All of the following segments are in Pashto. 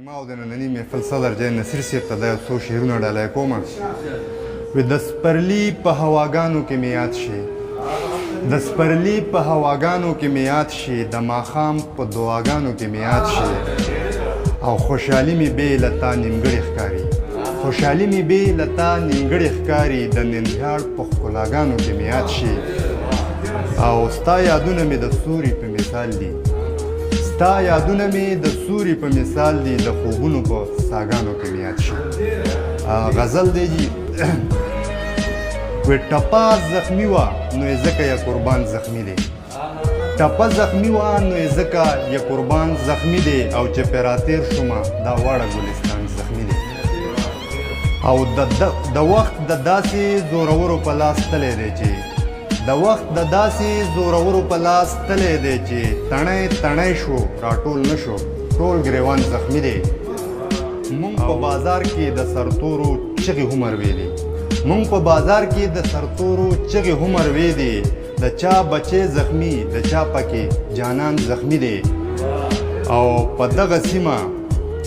ما او د ننني محفل صدر جای نصیر صاحب ته دا یو څو شعرونه ډالۍ کوم. وي د سپرلي په هواګانو کې مې یاد شي، د سپرلي په هواګانو کې مې یاد شي، د ماښام په دعاګانو کې مې یاد شي، او خوشحالي مې بې له تا نیمګړې ښکاري، خوشحالي مې بې له تا نیمګړې ښکاري، د ننګیاړ په ښکلاګانو کې مې یاد شي، او ستا یادونه مې د سوري په مثال دي، ستا یادونه مې د سوري په مثال دي، د خوبونو په ساګانو کې مې یاد شي. غزل دی جی وی ټپه زخمی وه نو یې ځکه یا قربان زخمی دی، ټپه زخمی وه نو یې ځکه یا قربان زخمی دی، او چې پرې راتېر شومه دا واړه ګلستان زخمی دی، او د وخت د داسې زورورو په لاس تلی دی چې د وخت د داسې زورورو په لاس تلی دی چې تڼی تڼی شو راټول نه شو ټول ګریوان زخمی دی. مونږ په بازار کې د سرتورو چغې هم اروېدې، مونږ په بازار کې د سرتورو چغې هم اروېدې، د چا بچی زخمی د چا پکې جانان زخمی دی، او په دغه سیمه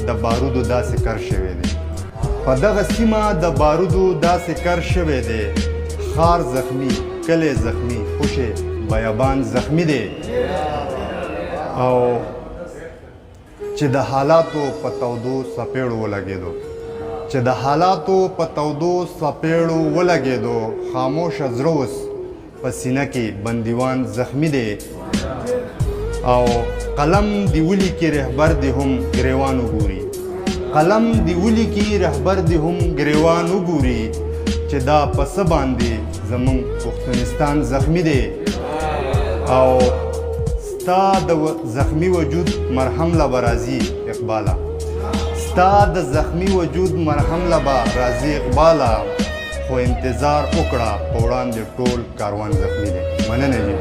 د بارودو داسې کر شوی دی، په دغه سیمه د بارودو داسې کر شوی دی، ښار زخمی کلی زخمی خوشې بیابان زخمی دی، او چې د حالاتو په تودو څپېړو ولګېدو، چې د حالاتو په تودو څپېړو ولګېدو، خاموشه زړه اوس په سینه کې بندیوان زخمی دی، او قلم دی ولیکي رهبر دی هم ګریوان وګوري، قلم دی ولیکي رهبر دی هم ګریوان وګوري، چې دا په څه باندې زمونږ پښتونستان زخمی دی، او ستا د زخمی وجود مرهم له به راځي اقباله، ستا د زخمی وجود مرهم له به راځي اقباله، خو انتظار وکړه په وړاندې ټول کاروان زخمی دی. مننه جی.